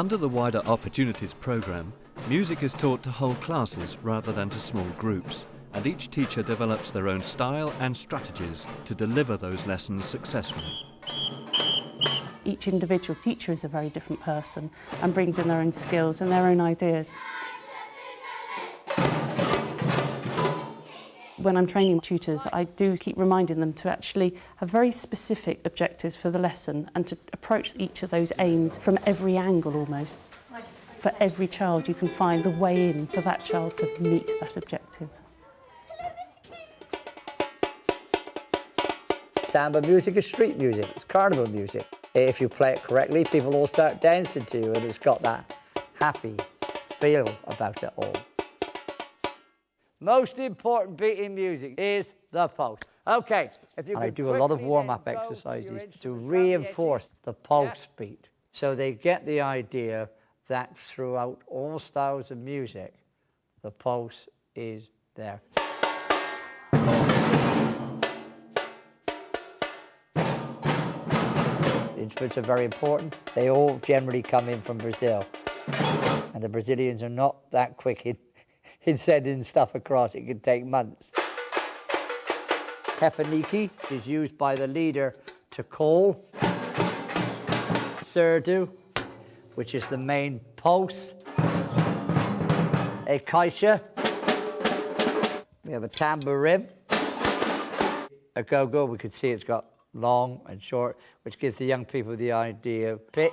Under the Wider Opportunities programme, music is taught to whole classes rather than to small groups, and each teacher develops their own style and strategies to deliver those lessons successfully. Each individual teacher is a very different person and brings in their own skills and their own ideas. When I'm training tutors, I do keep reminding them to actually have very specific objectives for the lesson and to approach each of those aims from every angle almost. For every child, you can find the way in for that child to meet that objective. Samba music is street music, it's carnival music. If you play it correctly, people all start dancing to you and it's got that happy feel about it all. Most important beat in music is the pulse. Okay, if you I do a lot of warm-up exercises to reinforce the pulse beat, so they get the idea that throughout all styles of music, the pulse is there. Instruments are very important. They all generally come in from Brazil, and the Brazilians are not that quick in sending stuff across. It can take months. Tepaniki is used by the leader to call. Surdu, which is the main pulse. A caixa. We have a tamborim. A go-go, we can see it's got long and short, which gives the young people the idea of pitch.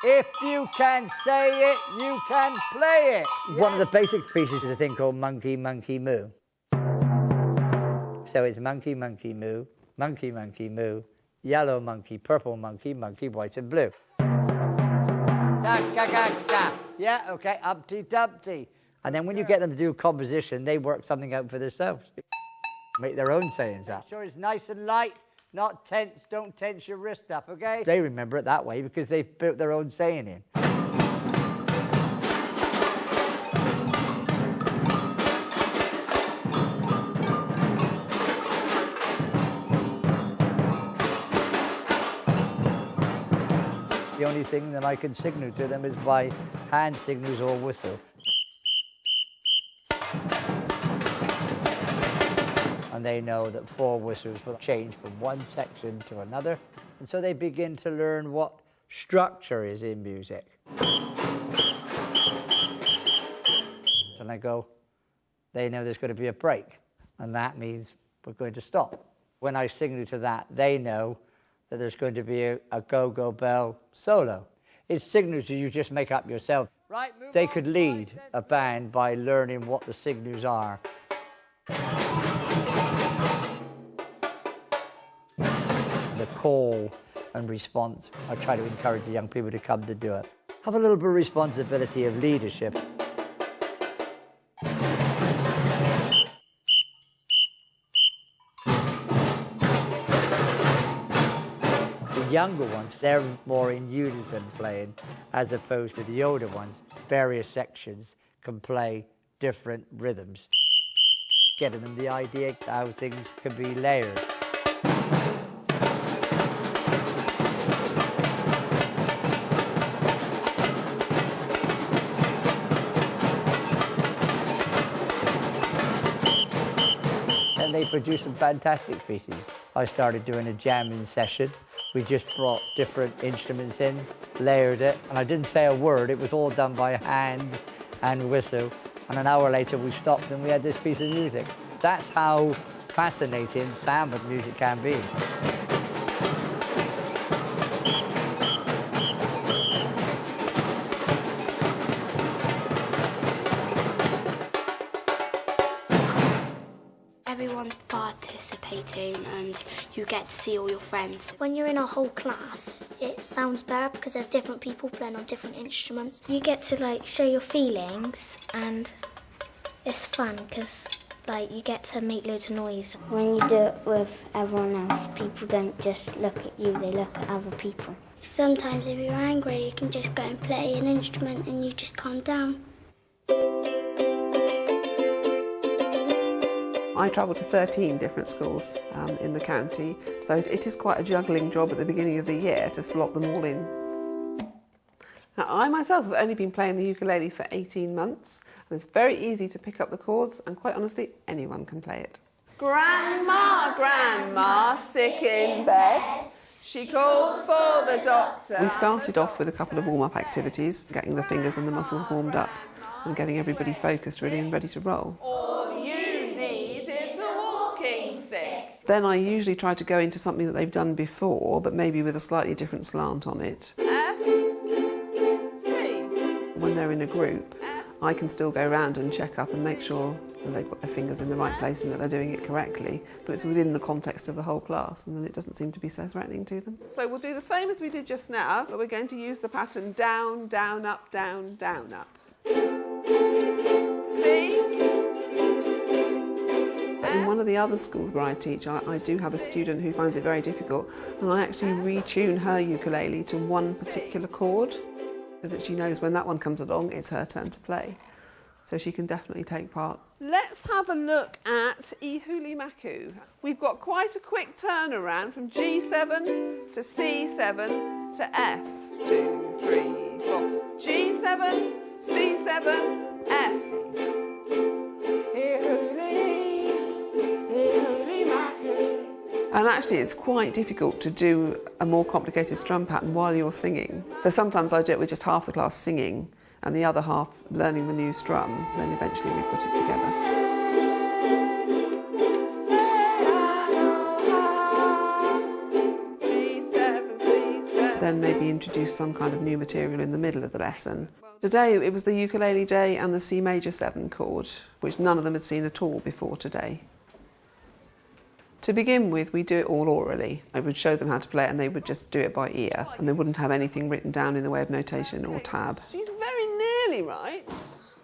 If you can say it, you can play it. Yeah. One of the basic pieces is a thing called monkey, monkey, moo. So it's monkey, monkey, moo, monkey, monkey, moo, yellow monkey, purple monkey, monkey, white and blue. Yeah, okay, Humpty Dumpty. And then when you get them to do composition, they work something out for themselves. Make their own sayings up. Make sure it's nice and light, not tense. Don't tense your wrist up, okay? They remember it that way because they've built their own saying in. The only thing that I can signal to them is by hand signals or whistle. And they know that 4 whistles will change from one section to another. And so they begin to learn what structure is in music. And I go, they know there's going to be a break. And that means we're going to stop. When I signal to that, they know that there's going to be a go-go bell solo. It's signals you just make up yourself. Right, they could lead a band by learning what the signals are. The call and response, I try to encourage the young people to come to do it. Have a little bit of responsibility of leadership. The younger ones, they're more in unison playing as opposed to the older ones. Various sections can play different rhythms, getting them the idea how things can be layered. And they produce some fantastic pieces. I started doing a jamming session. We just brought different instruments in, layered it, and I didn't say a word. It was all done by hand and whistle. And an hour later we stopped and we had this piece of music. That's how fascinating samba music can be. Everyone's participating and you get to see all your friends. When you're in a whole class, it sounds better because there's different people playing on different instruments. You get to show your feelings and it's fun because you get to make loads of noise. When you do it with everyone else, people don't just look at you, they look at other people. Sometimes if you're angry, you can just go and play an instrument and you just calm down. I travel to 13 different schools in the county, so it is quite a juggling job at the beginning of the year to slot them all in. Now, I myself have only been playing the ukulele for 18 months, and it's very easy to pick up the chords, and quite honestly, anyone can play it. Grandma, Grandma, sick in bed. She called for the doctor. We started off with a couple of warm-up activities, getting the fingers and the muscles warmed up and getting everybody focused really and ready to roll. All you need is a walking stick. Then I usually try to go into something that they've done before, but maybe with a slightly different slant on it. F, C. When they're in a group, I can still go around and check up and make sure that they've got their fingers in the right place and that they're doing it correctly, but it's within the context of the whole class, and then it doesn't seem to be so threatening to them. So we'll do the same as we did just now, but we're going to use the pattern down, down, up, down, down, up. C. In one of the other schools where I teach, I do have a student who finds it very difficult, and I actually retune her ukulele to one particular chord, so that she knows when that one comes along, it's her turn to play. So she can definitely take part. Let's have a look at Ihuli Maku. We've got quite a quick turnaround from G7 to C7 to F. 2, 3, 4. G7, C7, F. Ihuli, Ihuli Maku. And actually it's quite difficult to do a more complicated strum pattern while you're singing. So sometimes I do it with just half the class singing and the other half learning the new strum, then eventually we put it together. G7, C7. Then maybe introduce some kind of new material in the middle of the lesson. Today it was the ukulele day and the C major 7 chord, which none of them had seen at all before today. To begin with, we do it all orally. I would show them how to play it and they would just do it by ear, and they wouldn't have anything written down in the way of notation or tab. She's very nearly right.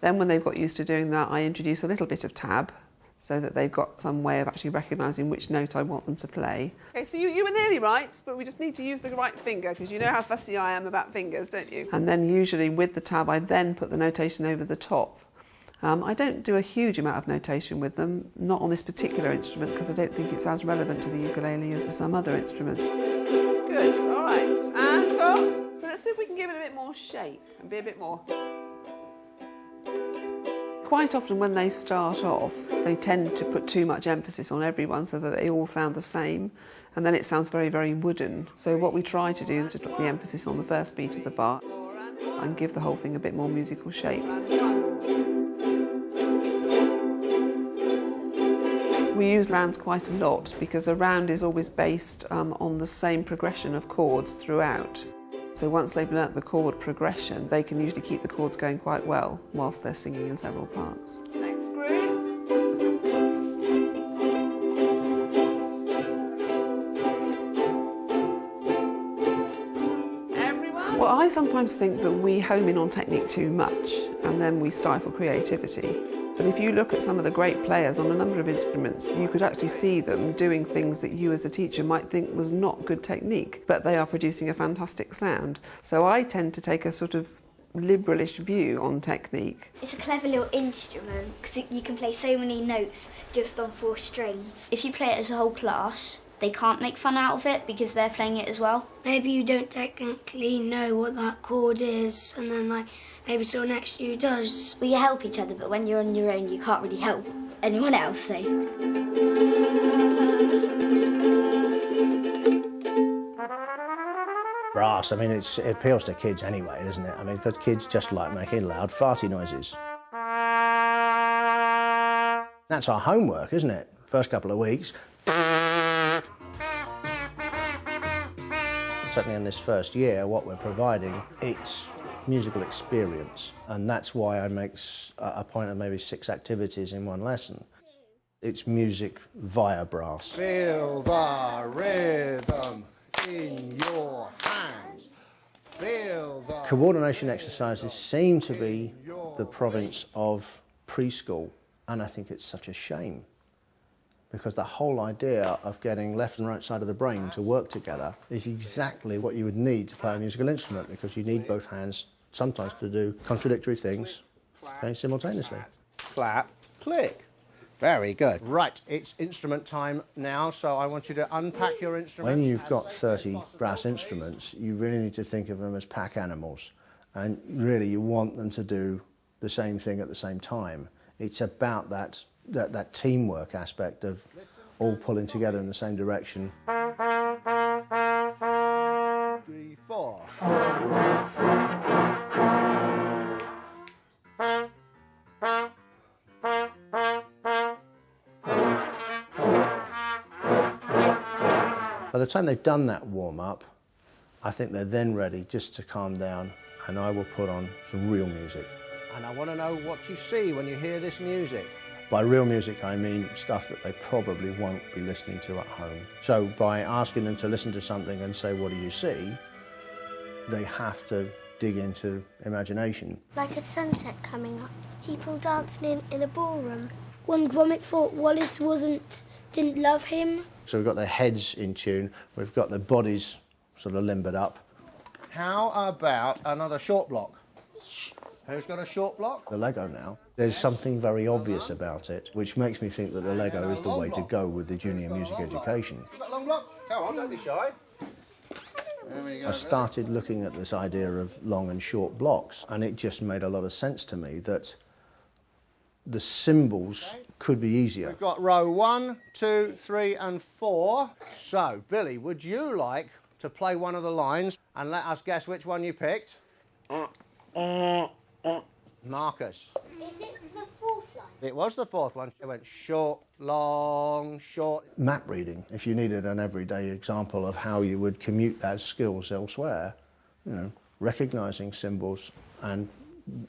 Then when they've got used to doing that, I introduce a little bit of tab so that they've got some way of actually recognising which note I want them to play. Okay, so you were nearly right, but we just need to use the right finger, because you know how fussy I am about fingers, don't you? And then usually with the tab, I then put the notation over the top. I don't do a huge amount of notation with them, not on this particular instrument, because I don't think it's as relevant to the ukulele as for some other instruments. Good, all right, and so let's see if we can give it a bit more shape and be a bit more... Quite often when they start off, they tend to put too much emphasis on everyone so that they all sound the same, and then it sounds very, very wooden. So what we try to do is to drop the emphasis on the first beat of the bar and give the whole thing a bit more musical shape. We use rounds quite a lot because a round is always based on the same progression of chords throughout. So once they've learnt the chord progression, they can usually keep the chords going quite well whilst they're singing in several parts. Next group. Everyone. Well, I sometimes think that we home in on technique too much and then we stifle creativity. But if you look at some of the great players on a number of instruments, you could actually see them doing things that you as a teacher might think was not good technique, but they are producing a fantastic sound. So I tend to take a sort of liberalish view on technique. It's a clever little instrument because you can play so many notes just on 4 strings. If you play it as a whole class, they can't make fun out of it because they're playing it as well. Maybe you don't technically know what that chord is, and then maybe someone next to you does. Well, you help each other, but when you're on your own, you can't really help anyone else, so... Brass, I mean, it appeals to kids anyway, doesn't it? I mean, because kids just like making loud farty noises. That's our homework, isn't it? First couple of weeks. Certainly in this first year, what we're providing, it's musical experience, and that's why I make a point of maybe 6 activities in one lesson. It's music via brass. Feel the rhythm in your hands. Feel the... Coordination exercises seem to be the province of preschool, and I think it's such a shame, because the whole idea of getting left and right side of the brain to work together is exactly what you would need to play a musical instrument, because you need both hands sometimes to do contradictory things simultaneously. Clap, click. Very good. Right, it's instrument time now, so I want you to unpack your instruments. When you've got 30 brass instruments, you really need to think of them as pack animals. And really you want them to do the same thing at the same time. It's about that teamwork aspect of all pulling together in the same direction. 3, 4. By the time they've done that warm-up, I think they're then ready just to calm down, and I will put on some real music. And I want to know what you see when you hear this music. By real music, I mean stuff that they probably won't be listening to at home. So by asking them to listen to something and say, what do you see, they have to dig into imagination. Like a sunset coming up, people dancing in a ballroom. When Gromit thought Wallace didn't love him. So we've got their heads in tune, we've got their bodies sort of limbered up. How about another short block? Who's got a short block? The Lego now. There's something very obvious about it, which makes me think that the Lego is the way to go with the junior music education. You've got a long block? Go on, don't be shy. There we go. I started looking at this idea of long and short blocks, and it just made a lot of sense to me that the symbols could be easier. We've got row 1, 2, 3 and 4. So, Billy, would you like to play one of the lines and let us guess which one you picked? Marcus. Is it the fourth line? It was the fourth one. It went short, long, short. Map reading, if you needed an everyday example of how you would commute those skills elsewhere, you know, recognising symbols and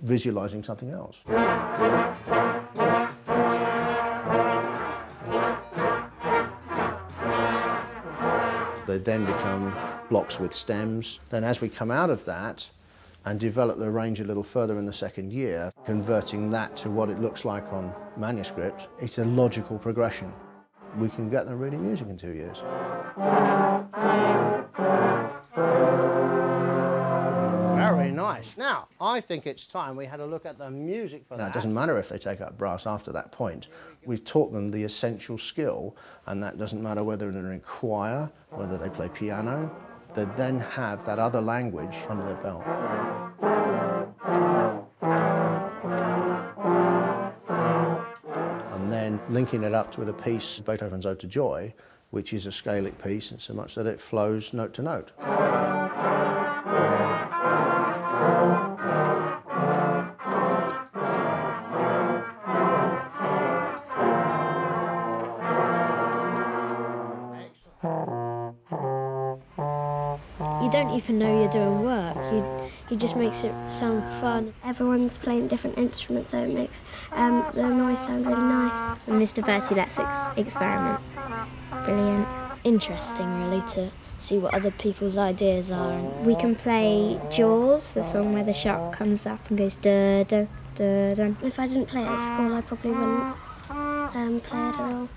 visualising something else. They then become blocks with stems. Then as we come out of that and develop the range a little further in the second year, converting that to what it looks like on manuscript, it's a logical progression. We can get them reading music in 2 years. Very nice. Now, I think it's time we had a look at the music for that. Now, it doesn't matter if they take up brass after that point. We've taught them the essential skill, and that doesn't matter whether they're in choir, whether they play piano. They then have that other language under their belt. And then linking it up with a piece, Beethoven's Ode to Joy, which is a scalic piece, so much that it flows note to note. You don't even know you're doing work. He just makes it sound fun. Everyone's playing different instruments, so it makes the noise sound really nice. And Mr. Bertie lets experiment. Brilliant. Interesting, really, to see what other people's ideas are. We can play Jaws, the song where the shark comes up and goes da da da da. If I didn't play it at school, I probably wouldn't play it at all.